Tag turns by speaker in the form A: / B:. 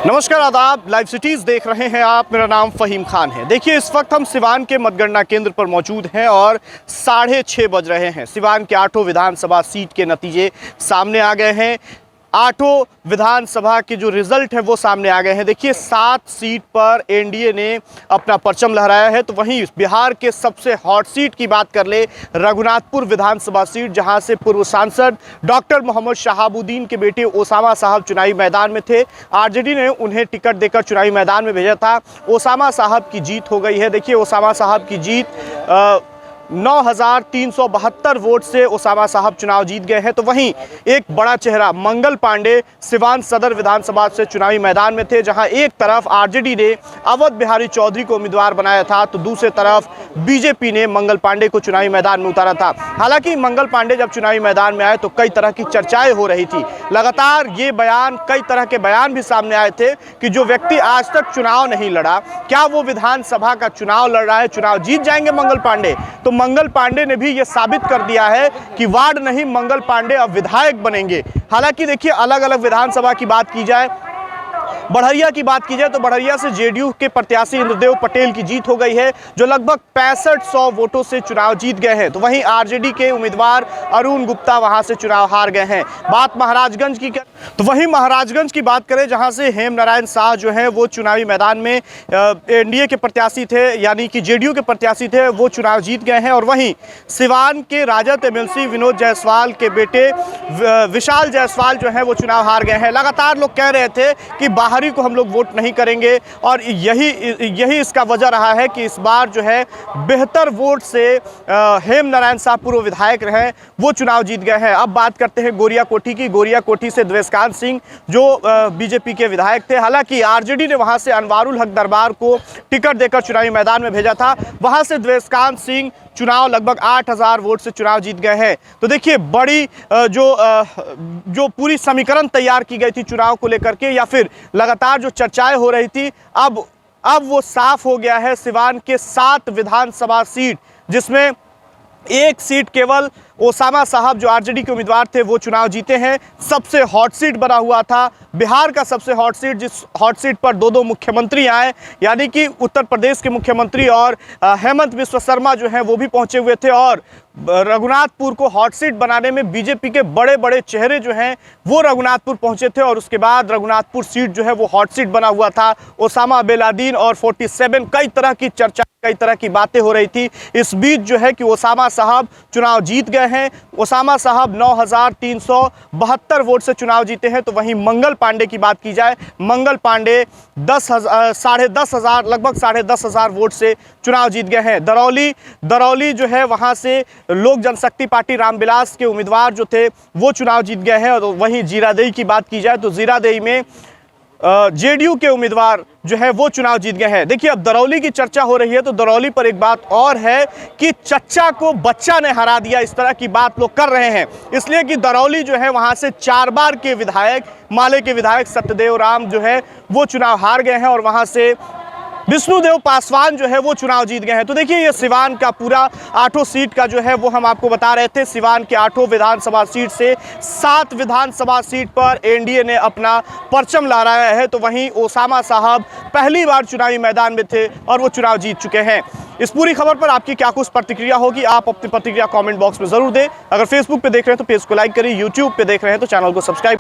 A: नमस्कार, आदाब। Live cities देख रहे हैं आप। मेरा नाम फ़हीम खान है। देखिए, इस वक्त हम सिवान के मतगणना केंद्र पर मौजूद हैं और 6:30 बज रहे हैं। सिवान के 8 विधानसभा सीट के नतीजे सामने आ गए हैं। 8 विधानसभा के जो रिजल्ट है वो सामने आ गए हैं। देखिए, 7 सीट पर एनडीए ने अपना परचम लहराया है। तो वहीं बिहार के सबसे हॉट सीट की बात कर ले, रघुनाथपुर विधानसभा सीट, जहां से पूर्व सांसद डॉक्टर मोहम्मद शहाबुद्दीन के बेटे ओसामा साहब चुनावी मैदान में थे। आरजेडी ने उन्हें टिकट देकर चुनावी मैदान में भेजा था। ओसामा साहब की जीत हो गई है। देखिए, ओसामा साहब की जीत 9,372 वोट से ओसामा साहब चुनाव जीत गए हैं। तो वहीं एक बड़ा चेहरा मंगल पांडे सिवान सदर विधानसभा से चुनावी मैदान में थे, जहां एक तरफ आरजेडी ने अवध बिहारी चौधरी को उम्मीदवार बनाया था तो दूसरी तरफ बीजेपी ने मंगल पांडे को चुनावी मैदान में उतारा था। हालांकि मंगल पांडे जब चुनावी मैदान में आए तो कई तरह की चर्चाएं हो रही थी। लगातार ये बयान, कई तरह के बयान भी सामने आए थे कि जो व्यक्ति आज तक चुनाव नहीं लड़ा, क्या वो विधानसभा का चुनाव लड़ रहा है, चुनाव जीत जाएंगे मंगल पांडे। तो मंगल पांडे ने भी ये साबित कर दिया है कि वार्ड नहीं, मंगल पांडे अब विधायक बनेंगे। हालांकि देखिए, अलग अलग विधानसभा की बात की जाए, बढ़िया की बात की जाए तो बढ़िया से जेडीयू के प्रत्याशी इंद्रदेव पटेल की जीत हो गई है, जो लगभग 6500 वोटों से चुनाव जीत गए हैं। तो वहीं आरजेडी के उम्मीदवार अरुण गुप्ता वहां से चुनाव हार गए हैं। बात महाराजगंज की तो वहीं महाराजगंज की बात करें, जहां से हेम नारायण शाह जो है वो चुनावी मैदान में एनडीए के प्रत्याशी थे, यानी कि जेडीयू के प्रत्याशी थे, वो चुनाव जीत गए हैं। और वहीं सिवान के राजद एमएलसी विनोद जायसवाल के बेटे विशाल जायसवाल जो है वो चुनाव हार गए हैं। लगातार लोग कह रहे थे कि बाहरी को हम लोग वोट नहीं करेंगे, और यही इसका वजह रहा है कि इस बार जो है बेहतर वोट से हेम नारायण शाह पूर्व विधायक रहे, वो चुनाव जीत गए हैं। अब बात करते हैं गोरिया कोठी की। गोरिया कोठी से द्वेषकांत सिंह जो बीजेपी के विधायक थे, हालांकि आरजेडी ने वहां से अनवारुल हक दरबार को टिकट देकर चुनावी मैदान में भेजा था। वहां से द्वेषकांत सिंह चुनाव लगभग 8000 वोट से चुनाव जीत गए हैं। तो देखिए, बड़ी जो पूरी समीकरण तैयार की गई थी चुनाव को लेकर के, या फिर लगातार जो चर्चाएं हो रही थी, अब वो साफ हो गया है। सिवान के 7 विधानसभा सीट, जिसमें एक सीट केवल ओसामा साहब जो आरजेडी के उम्मीदवार थे वो चुनाव जीते हैं। सबसे हॉट सीट बना हुआ था, बिहार का सबसे हॉट सीट, जिस हॉट सीट पर दो मुख्यमंत्री आए, यानी कि उत्तर प्रदेश के मुख्यमंत्री और हेमंत बिस्वा शर्मा जो हैं वो भी पहुंचे हुए थे। और रघुनाथपुर को हॉट सीट बनाने में बीजेपी के बड़े बड़े चेहरे जो हैं वो रघुनाथपुर पहुंचे थे, और उसके बाद रघुनाथपुर सीट जो है वो हॉट सीट बना हुआ था। ओसामा बेलादीन और 47, कई तरह की चर्चा, कई तरह की बातें हो रही थी। इस बीच जो है कि ओसामा साहब चुनाव जीत गए हैं। ओसामा साहब 9,372 वोट से चुनाव जीते हैं। तो वहीं मंगल पांडे की बात की जाए, मंगल पांडे लगभग 10,500 वोट से चुनाव जीत गए हैं। दरौली जो है वहां से लोक जनशक्ति पार्टी रामविलास के उम्मीदवार जो थे वो चुनाव जीत गए हैं। और वहीं जीरादेई की बात की जाए तो जीरादेई में जेडीयू के उम्मीदवार जो है वो चुनाव जीत गए हैं। देखिए, अब दरौली की चर्चा हो रही है तो दरौली पर एक बात और है कि चच्चा को बच्चा ने हरा दिया, इस तरह की बात लोग कर रहे हैं। इसलिए कि दरौली जो है वहां से 4 बार के विधायक, माले के विधायक सत्यदेव राम जो है वो चुनाव हार गए हैं, और वहां से विष्णुदेव पासवान जो है वो चुनाव जीत गए हैं। तो देखिए, ये सिवान का पूरा 8 सीट का जो है वो हम आपको बता रहे थे। सिवान के 8 विधानसभा सीट से 7 विधानसभा सीट पर एनडीए ने अपना परचम लहराया है। तो वहीं ओसामा साहब पहली बार चुनावी मैदान में थे और वो चुनाव जीत चुके हैं। इस पूरी खबर पर आपकी क्या कुछ प्रतिक्रिया होगी, आप अपनी प्रतिक्रिया कमेंट बॉक्स में जरूर दें। अगर फेसबुक पे देख रहे हैं तो पेज को लाइक करिए, यूट्यूब पे देख रहे हैं तो चैनल को सब्सक्राइब